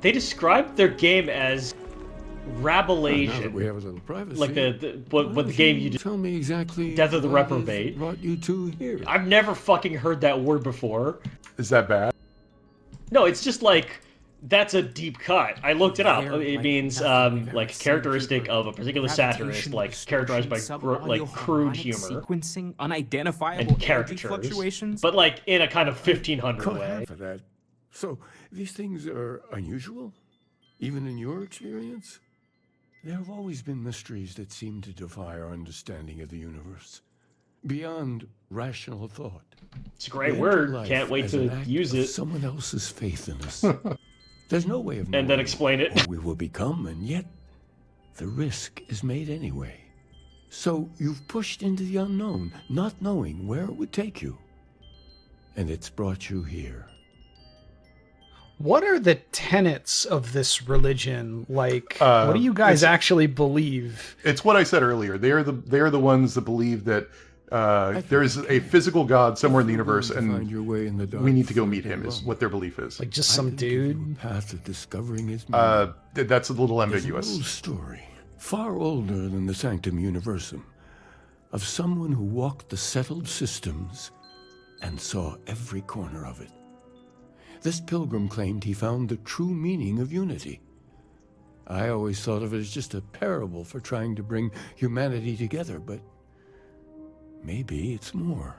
They described their game as Rabelasian. We have a little privacy. Like what the game you tell me exactly Death of the Reprobate brought you to here. I've never fucking heard that word before. Is that bad? No, it's just like that's a deep cut. I looked it up. It means like characteristic of a particular satirist, like characterized by like crude humor sequencing, unidentifiable and caricatures, but like in a kind of 1500 way. For that. So these things are unusual, even in your experience. There have always been mysteries that seem to defy our understanding of the universe, beyond rational thought. It's a great word. Can't wait to use it. Someone else's faith in us. There's no way of knowing and then explain it. What we will become, and yet the risk is made anyway. So you've pushed into the unknown, not knowing where it would take you. And it's brought you here. What are the tenets of this religion? Like, what do you guys actually believe? It's what I said earlier. They are the ones that believe that there is a physical God somewhere in the universe, and we need to go meet him. Is what their belief is. Like just some dude. Path of discovering his that's a little ambiguous. There's an old story, far older than the Sanctum Universum, of someone who walked the settled systems and saw every corner of it. This pilgrim claimed he found the true meaning of unity. I always thought of it as just a parable for trying to bring humanity together, but maybe it's more.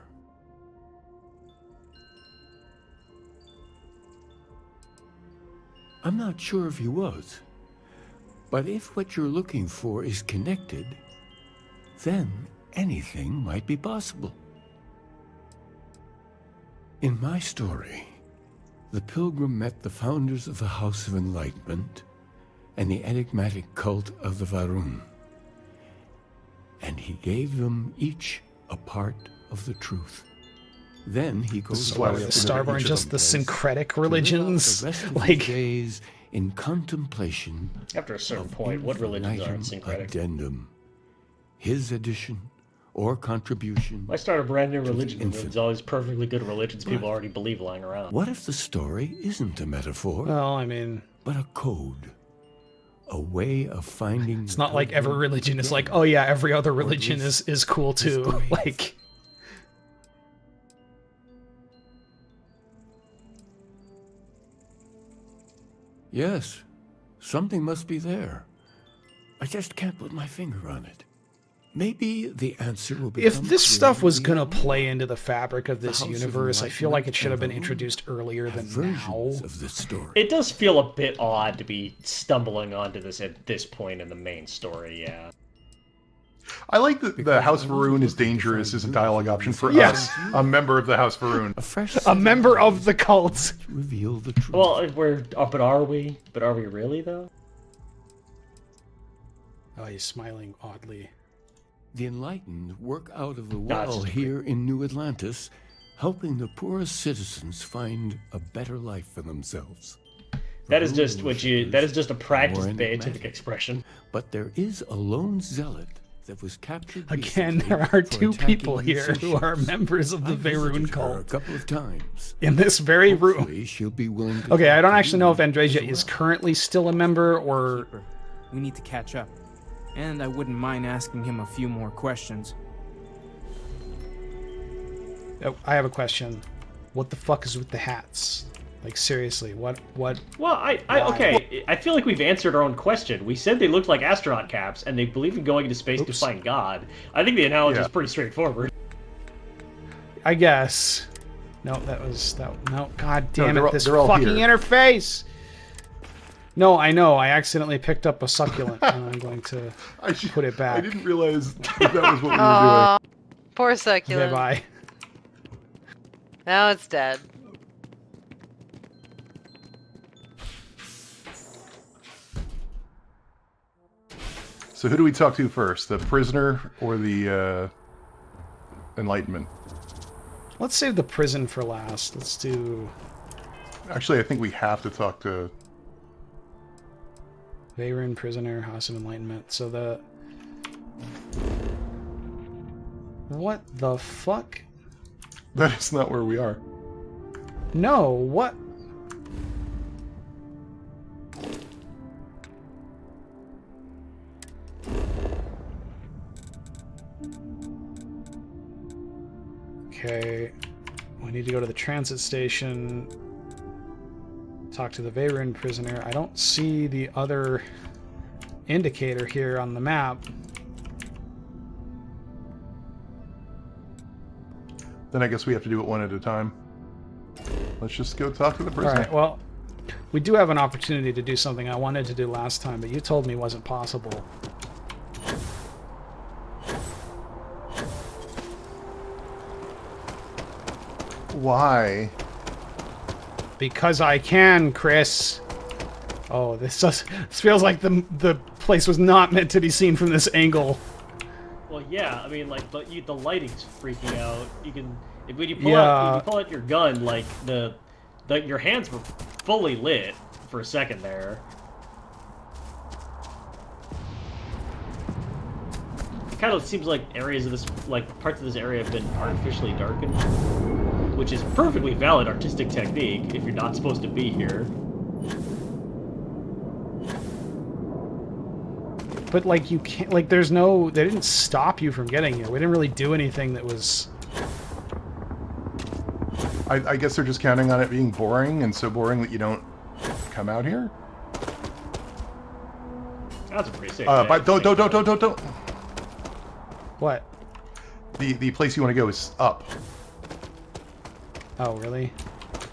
I'm not sure if he was, but if what you're looking for is connected, then anything might be possible. In my story, the pilgrim met the founders of the House of Enlightenment and the enigmatic cult of the Varun, and he gave them each a part of the truth. Then he goes the Starborn, just the syncretic religions, like days in contemplation. After a certain point, what religions aren't syncretic? Addendum, his addition or contribution. I start a brand new religion, and there's all these perfectly good religions people already believe lying around. What if the story isn't a metaphor? Well, I mean, but a code. A way of finding. It's not like every religion is like, oh yeah, every other religion is cool too. Like, yes, something must be there. I just can't put my finger on it. Maybe the answer will be. If this stuff was gonna play into the fabric of this universe, I feel like it should have been introduced earlier than now. Of this story. It does feel a bit odd to be stumbling onto this at this point in the main story, yeah. I like that the House Varun is dangerous as a dialogue option for us, a member of the House Varun. A member of the cult. Reveal the truth. Well, but are we? But are we really, though? Oh, he's smiling oddly. The enlightened work out of the well here in New Atlantis, helping the poorest citizens find a better life for themselves. That is just a practiced beatific expression. But there is a lone zealot that was captured. Again, there are two people here who are members of the Varun cult. A couple of times. In this very room. She'll be willing to. Okay, I don't actually know if Andresia is currently still a member or. We need to catch up. And I wouldn't mind asking him a few more questions. Oh, I have a question. What the fuck is with the hats? Like, seriously, what? Well, okay, I feel like we've answered our own question. We said they looked like astronaut caps, and they believe in going into space to find God. I think the analogy is pretty straightforward. I guess. No, no, god damn it, this fucking interface! No, I know. I accidentally picked up a succulent, and I'm going to put it back. I didn't realize that was what we were doing. Poor succulent. Okay, bye. Now it's dead. So who do we talk to first? The prisoner or the Enlightenment? Let's save the prison for last. Let's do... Actually, I think we have to talk to... Varun, prisoner, House of Enlightenment. So the... What the fuck? That is not where we are. No, what? Okay. We need to go to the transit station. Talk to the Veyron prisoner. I don't see the other indicator here on the map. Then I guess we have to do it one at a time. Let's just go talk to the prisoner. Alright, well, we do have an opportunity to do something I wanted to do last time, but you told me wasn't possible. Why? Because I can, Chris. Oh, this feels like the place was not meant to be seen from this angle. Well, yeah, I mean, like, the lighting's freaking out. You can, when you pull out your gun, like, your hands were fully lit for a second there. It kind of seems like areas of this, like, parts of this area have been artificially darkened, which is perfectly valid artistic technique if you're not supposed to be here. But, like, you can't, like, there's no, they didn't stop you from getting here. We didn't really do anything that was... I guess they're just counting on it being boring, and so boring that you don't come out here? That's a pretty safe but don't. What? The place you want to go is up. Oh, really?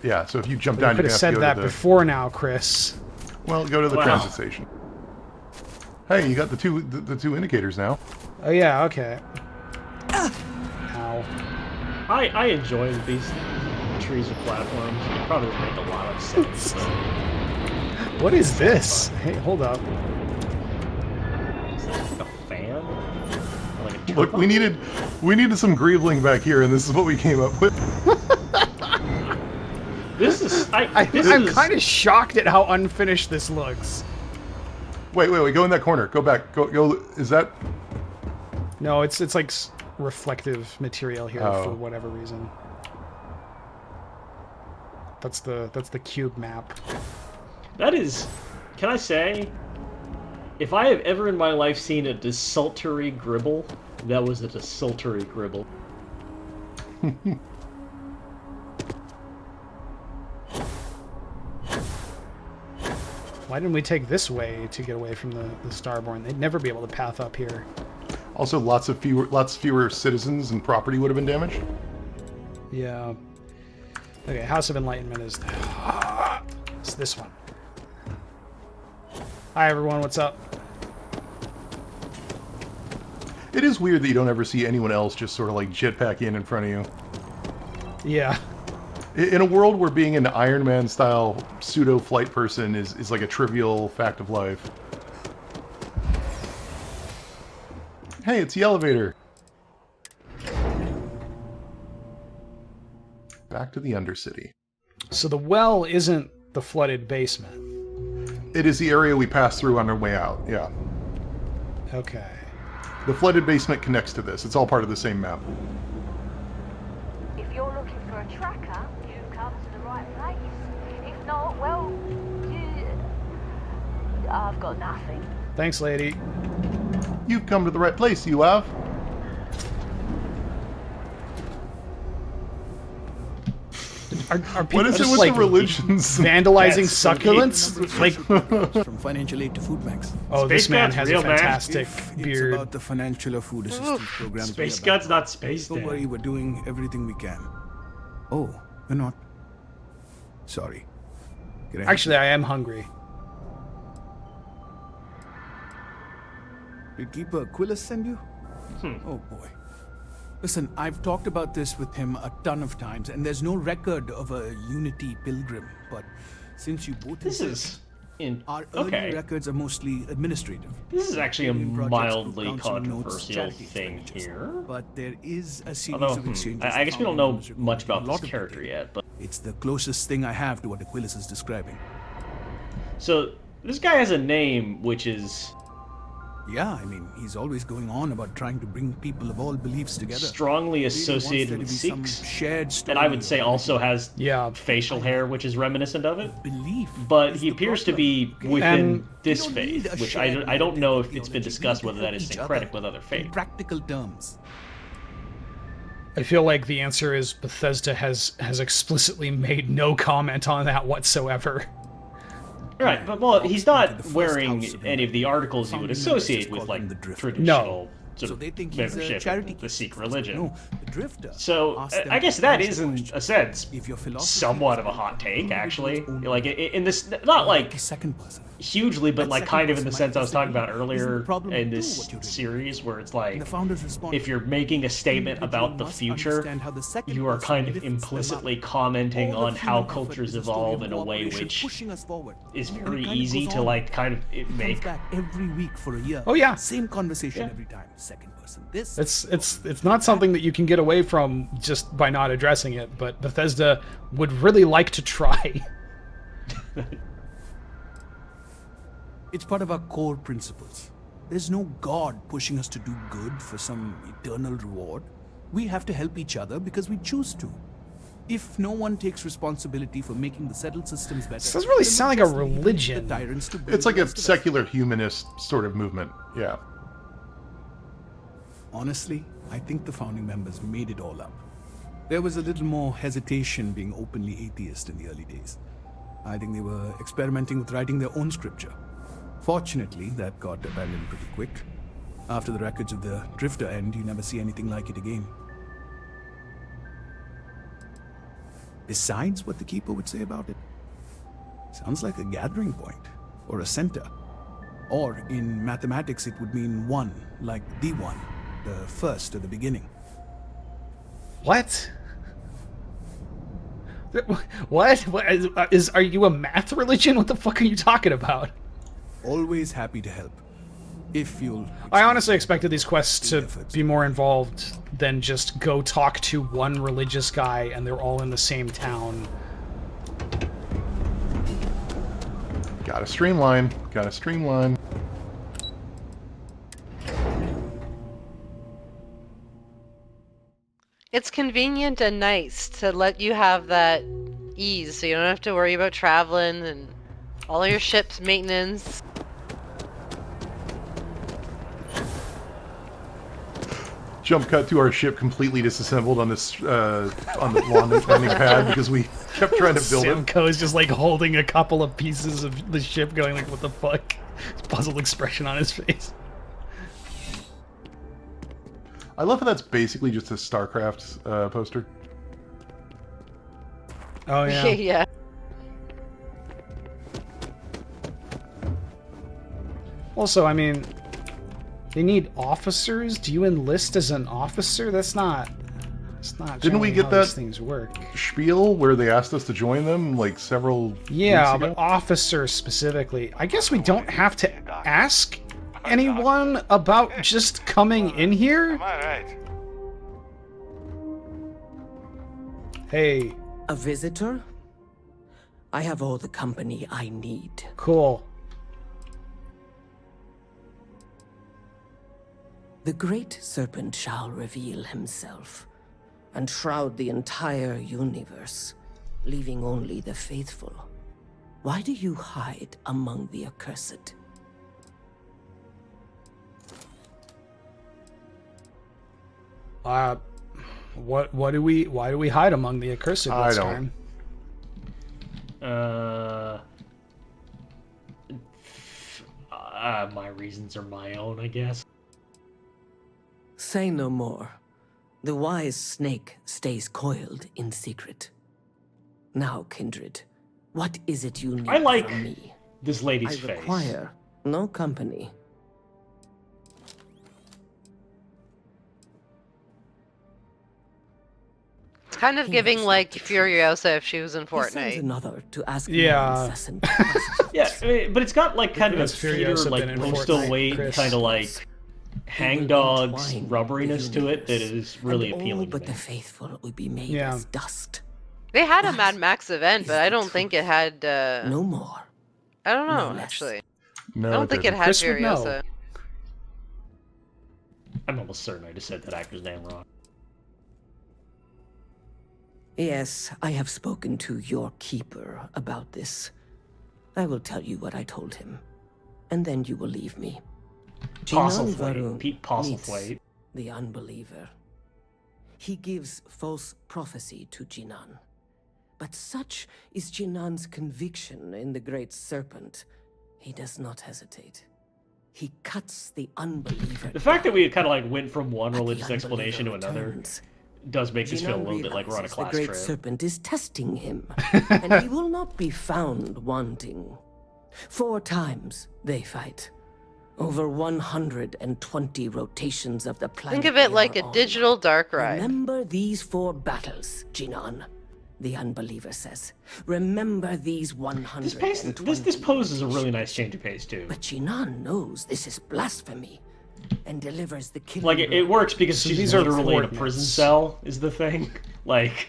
Yeah, so if you jump down, you could have said that before now, Chris. Well, go to the transit station. Hey, you got the two indicators now. Oh yeah, okay. Ow. I enjoy these trees and platforms. It probably would make a lot of sense. What is this? Hey, hold up. Is that like a fan? Or like a Look, we needed some Greveling back here, and this is what we came up with. This is I'm kind of shocked at how unfinished this looks. Wait, go in that corner. Go back. Go. Is that? No, it's like reflective material here for whatever reason. That's the cube map. That is, can I say, if I have ever in my life seen a desultory gribble, that was a desultory gribble. Why didn't we take this way to get away from the Starborn? They'd never be able to path up here. Also, lots fewer citizens and property would have been damaged. Yeah. Okay, House of Enlightenment is it's this one. Hi everyone, what's up? It is weird that you don't ever see anyone else just sort of like jetpack in front of you. Yeah. In a world where being an Iron Man style pseudo flight person is like a trivial fact of life. Hey, it's the elevator. Back to the Undercity. So the well isn't the flooded basement. It is the area we passed through on our way out, yeah. Okay. The flooded basement connects to this. It's all part of the same map. If you're looking for a tracker, you come to the right place. If not, well, I've got nothing. Thanks, lady. You've come to the right place, you have. Are people what is it just, with like, the religions? vandalizing succulents? Like, from financial aid to food banks. oh, Space this man God's has real, a man. fantastic It's beard. about the financial or food assistance programs. Space God's not Space Don't Dad. worry, we're doing everything we can. Oh, you're not. Sorry. Can I Actually, I am hungry. Did Keeper Aquilus send you? Oh boy. Listen, I've talked about this with him a ton of times, and there's no record of a Unity pilgrim. But since you both This is our early okay. records are mostly administrative. This is actually a Alien projects, mildly council notes, controversial charity thing expenditures. here. But there is a series Although, of exchanges. I guess we don't following know those much recorded about in a this lot of character detail. yet, but It's the closest thing I have to what Aquilus is describing. so this guy has a name which is Yeah, I mean, he's always going on about trying to bring people of all beliefs together. strongly Really wants associated there to with be some Sikhs, shared story and I would say of also has Yeah. facial hair which is reminiscent of it. belief. But is he the appears to problem. be within And this You don't need faith, a which shared I don't know if it's been ideology. discussed We need whether to that is help each syncretic other with other in faiths. practical terms. I feel like the answer is Bethesda has explicitly made no comment on that whatsoever. Right, but well, he's not wearing any of the articles you would associate with like traditional sort of membership in the Sikh religion. So I guess that is, in a sense, somewhat of a hot take, actually. Like in this, not like hugely, but like kind of in the sense I was talking about earlier in this series, where it's like if you're making a statement about the future, you are kind of implicitly commenting on how cultures evolve in a way which is very easy to like kind of make. Every week for a year. Oh yeah, same conversation every time. Second person. This. It's not something that you can get away from just by not addressing it. But Bethesda would really like to try. It's part of our core principles. There's no God pushing us to do good for some eternal reward. We have to help each other because we choose to. If no one takes responsibility for making the settled systems better... This doesn't really sound like a religion. It's like a secular humanist sort of movement, yeah. Honestly, I think the founding members made it all up. There was a little more hesitation being openly atheist in the early days. I think they were experimenting with writing their own scripture. Fortunately, that got abandoned pretty quick. After the records of the Drifter end, you never see anything like it again. Besides what the Keeper would say about it. Sounds like a gathering point, or a center. Or, in mathematics, it would mean one, like the one, the first or the beginning. What? What? Are you a math religion? What the fuck are you talking about? Always happy to help. If you'll... I honestly expected these quests to be more involved than just go talk to one religious guy and they're all in the same town. Gotta streamline. Gotta streamline. It's convenient and nice to let you have that ease, so you don't have to worry about traveling and all your ship's maintenance. Jump cut to our ship completely disassembled on this on the landing pad because we kept trying to build it. Simcoe is just like holding a couple of pieces of the ship, going like, "What the fuck?" Puzzled expression on his face. I love how that's basically just a StarCraft poster. Oh yeah. Yeah. Also, I mean, they need officers. Do you enlist as an officer? That's not. Didn't we get how that these things work? spiel where they asked us to join them like several weeks Yeah, ago? but officers specifically. I guess we don't have to ask anyone about just coming in here. Am I right? Hey. A visitor? I have all the company I need. Cool. The great serpent shall reveal himself and shroud the entire universe, leaving only the faithful. Why do you hide among the accursed? Why do we hide among the accursed this time? My reasons are my own, I guess. Say no more. The wise snake stays coiled in secret. Now, kindred, what is it you need I like from me? this lady's I face. require no company. It's kind of giving like Furiosa if she was in He sends Fortnite. another to ask Yeah. me incessant questions. Yeah, I mean, but it's got like kind of a Has theater, Furiosa like been in postal Fortnite, weight, Chris? kind of like hangdog's rubberiness to it that is really And appealing all to but me. the faithful will be made Yeah. as dust. They had a Mad Max event, but I don't think it had. No more. I don't know, no less. actually. No, I don't think it didn't. had Chris would know. Furiosa. I'm almost certain I just said that actor's name wrong. Yes, I have spoken to your keeper about this. I will tell you what I told him, and then you will leave me. Jinan Postlethwaite. Varun Pete meets Postlethwaite. the unbeliever. He gives false prophecy to Jinan. But such is Jinan's conviction in the Great Serpent. He does not hesitate. He cuts the unbeliever. The fact that we kind of like went from one religious explanation to another does make this feel a little bit like we're on a class trip. The Great Serpent is testing him, and he will not be found wanting. 4 times they fight. Over 120 rotations of the planet. Think of it like a digital dark ride. Remember these 4 battles, Jinan. The unbeliever says. Remember these 120. This poses a really nice change of pace too. But Jinan knows this is blasphemy, and delivers the killing. Like it works because she's literally in a prison cell. Is the thing like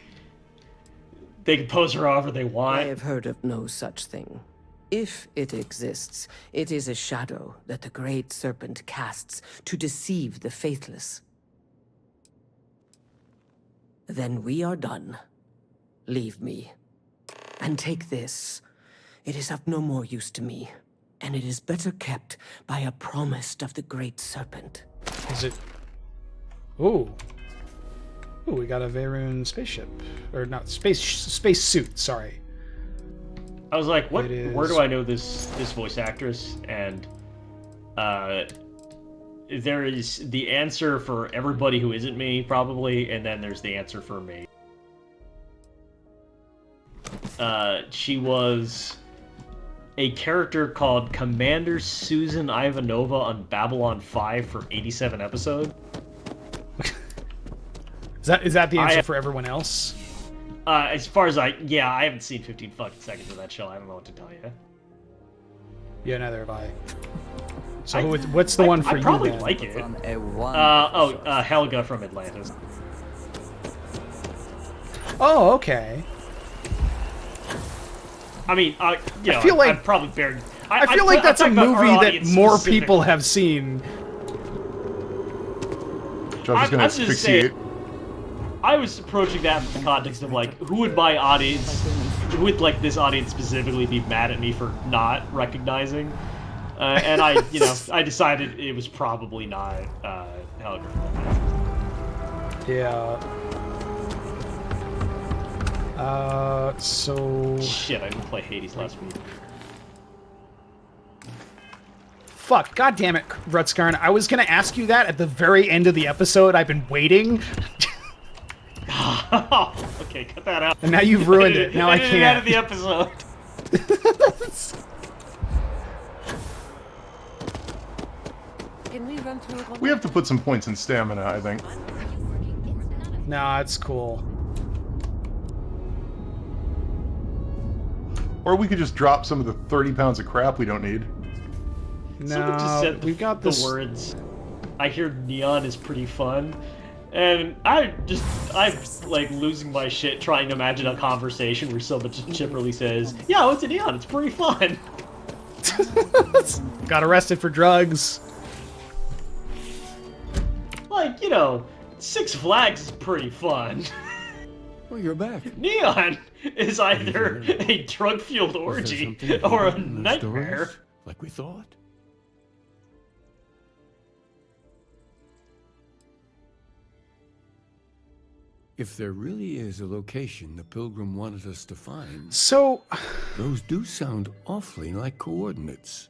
they can pose her however they want. I have heard of no such thing. If it exists, it is a shadow that the Great Serpent casts to deceive the faithless. Then we are done. Leave me. And take this. It is of no more use to me, and it is better kept by a promise of the Great Serpent. Is it? Ooh. Ooh, we got a Veyron spaceship. Or not, space suit, sorry. I was like, what? Where do I know this voice actress? And there is the answer for everybody who isn't me, probably, and then there's the answer for me. She was a character called Commander Susan Ivanova on Babylon 5 for 87 episodes. Is that the answer for everyone else? As far as I haven't seen 15 fucking seconds of that show. I don't know what to tell you. Yeah, neither have I. So what's the one for you? I probably then? like it. Helga from Atlantis. Oh, okay. I mean, I feel like I'm probably buried. I feel like that's a movie that more people have seen. Josh is gonna asphyxiate. I was approaching that from the context of like, who would like this audience specifically be mad at me for not recognizing? And I decided it was probably not Helga. Yeah. So... Shit, I didn't play Hades last week. Fuck, god damn it, Rutskarn. I was gonna ask you that at the very end of the episode. I've been waiting. Okay, cut that out. And now you've ruined it. Now I can't. Out of the episode. We have to put some points in stamina, I think. Nah, it's cool. Or we could just drop some of the 30 pounds of crap we don't need. Someone just said we've got the words. I hear neon is pretty fun. And I'm like losing my shit trying to imagine a conversation where someone just chipperly says, "Yeah, what's a neon? It's pretty fun." Got arrested for drugs. Like, Six Flags is pretty fun. Well, you're back. Neon is either a drug-fueled orgy or a nightmare. Like we thought? If there really is a location the Pilgrim wanted us to find, so those do sound awfully like coordinates.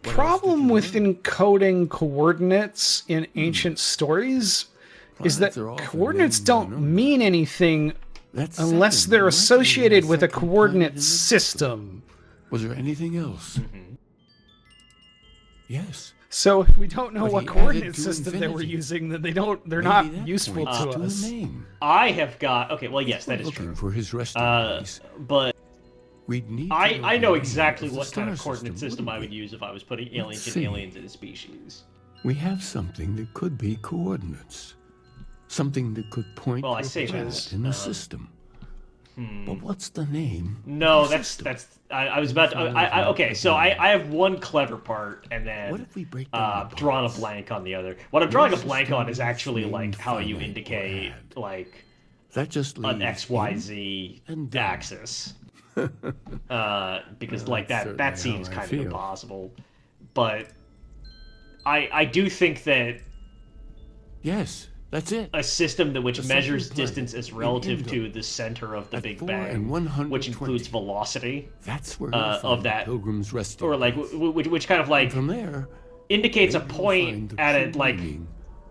Problem with encoding coordinates in ancient stories is that coordinates don't mean anything unless they're associated with a coordinate system. Was there anything else? Yes. So if we don't know what coordinate system they were using, then they're not useful to us. I have got yes, that is true. For his resting place. But we'd need I know exactly what kind of coordinate system I would use if I was putting aliens in a species. We have something that could be coordinates. Something that could point to a path in the system. But what's the name? No, that's I was about to okay, so I have one clever part and then what if we break drawn a blank on the because what I'm drawing a blank on is actually like how you indicate like that just an XYZ axis. Because like that seems kind of impossible. But I do think that yes, That's it. A system which measures distance as relative to the center of the Big Bang, which includes velocity. That's where of that pilgrims rested. Or like which kind of like from there indicates a point at it like.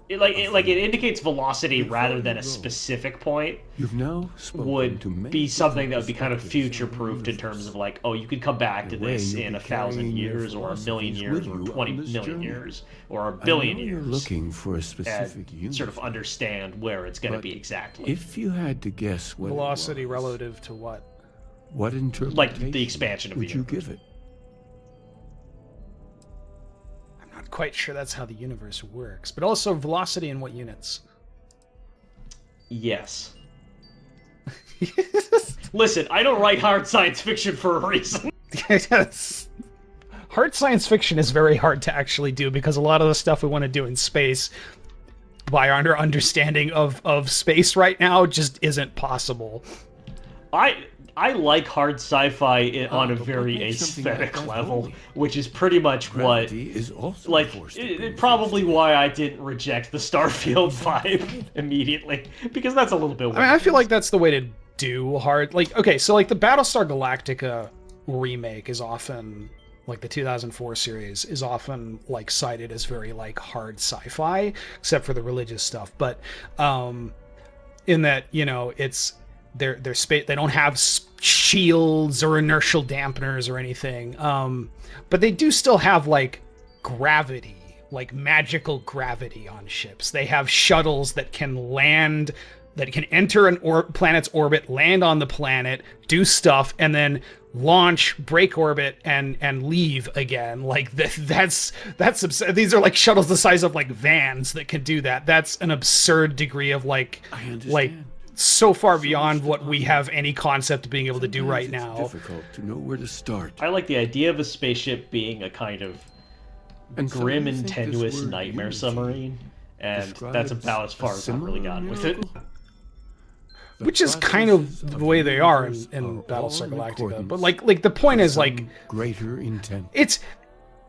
It indicates velocity rather than a specific point. You've now would be something that would be kind of future-proofed in terms of like, oh, you could come back to this in 1,000 years, or 1,000,000 years, or 20 million years, or 1,000,000,000 years. You're looking for a specific and sort of understand where it's going to be exactly. If you had to guess what velocity relative to what? What interpretation? Like the expansion of the universe. Would you give it? Quite sure that's how the universe works, but also velocity in what units? Yes. Listen, I don't write hard science fiction for a reason. Yes. Hard science fiction is very hard to actually do because a lot of the stuff we want to do in space by our understanding of space right now just isn't possible. I like hard sci-fi on a very aesthetic level, which is pretty much what, like, probably why I didn't reject the Starfield vibe immediately, because that's a little bit weird. I mean, I feel like that's the way to do hard, like, okay, so like the Battlestar Galactica remake is often, like the 2004 series, is often like cited as very like hard sci-fi, except for the religious stuff, but in that, you know, it's their space, they don't have shields or inertial dampeners or anything, but they do still have like gravity, like magical gravity on ships. They have shuttles that can land, that can enter an planet's orbit, land on the planet, do stuff, and then launch, break orbit, and leave again. Like that's absurd. These are like shuttles the size of like vans that can do that. That's an absurd degree of like so far beyond what we have any concept of being able to do right now. It's difficult to know where to start. I like the idea of a spaceship being a kind of grim and tenuous nightmare submarine, and that's about as far as I've really gotten with it. Which is kind of the way they are in Battlestar Galactica. But like the point is like greater intent. It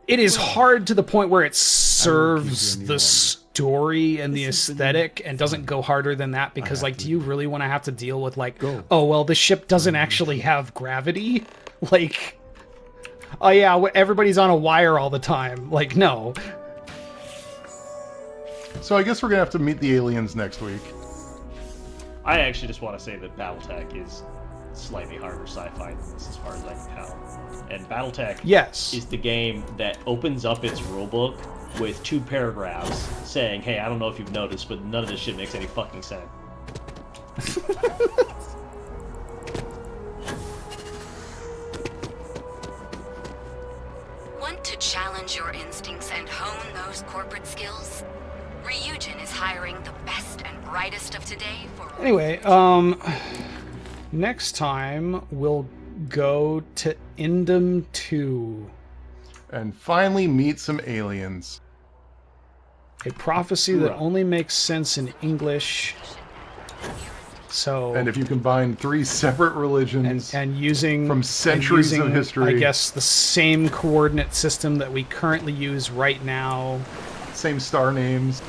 is hard to the point where it serves the story and the aesthetic and doesn't go harder than that, because like, do you really want to have to deal with like, oh well, the ship doesn't actually have gravity? Like, oh yeah, everybody's on a wire all the time. Like, no. So I guess we're gonna have to meet the aliens next week. I actually just want to say that BattleTech is slightly harder sci-fi than this, as far as I can tell. And BattleTech is the game that opens up its rulebook with 2 paragraphs saying, hey, I don't know if you've noticed, but none of this shit makes any fucking sense. Want to challenge your instincts and hone those corporate skills? Ryujin is hiring the best and brightest of today for... Anyway, next time we'll go to Indum 2. And finally meet some aliens. A prophecy that only makes sense in English. So, and if you combine 3 separate religions and using from centuries of history, I guess the same coordinate system that we currently use right now, same star names.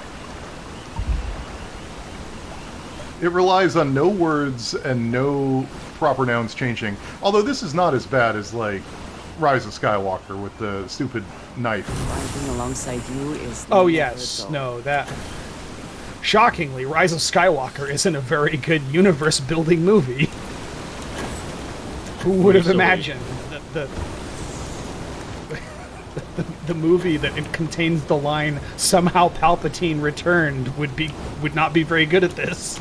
It relies on no words and no proper nouns changing. Although this is not as bad as like Rise of Skywalker with the stupid knife. Riding alongside you is... Oh yes, no, that... Shockingly, Rise of Skywalker isn't a very good universe-building movie. Who would have imagined that the movie that it contains the line "somehow Palpatine returned" would not be very good at this?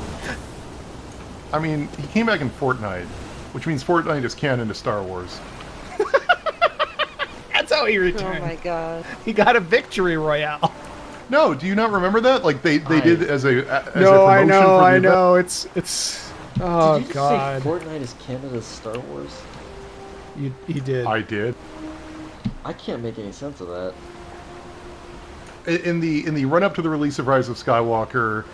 I mean, he came back in Fortnite, which means Fortnite is canon to Star Wars. That's how he returned. Oh my god. He got a victory royale. No, do you not remember that? Like they did as a promotion I know, for the I event? know. It's oh did you god. Say Fortnite is Canada's Star Wars? He did. I did. I can't make any sense of that. in the run up to the release of Rise of Skywalker,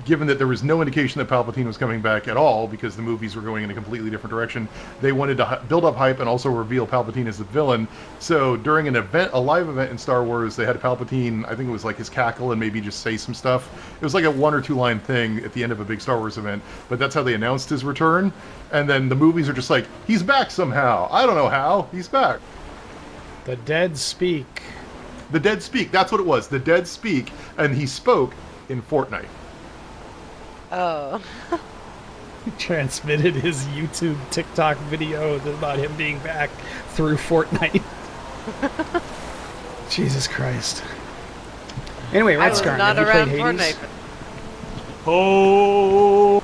given that there was no indication that Palpatine was coming back at all because the movies were going in a completely different direction, they wanted to build up hype and also reveal Palpatine as the villain. So during an event, a live event in Star Wars, they had Palpatine, I think it was like his cackle and maybe just say some stuff. It was like a 1 or 2 line thing at the end of a big Star Wars event, but that's how they announced his return. And then the movies are just like, he's back somehow. I don't know how, he's back. The dead speak. The dead speak, that's what it was. The dead speak, and he spoke in Fortnite. Oh. He transmitted his YouTube TikTok video about him being back through Fortnite. Jesus Christ. Anyway, Red Scar, not have you around played Hades? Fortnite. Oh.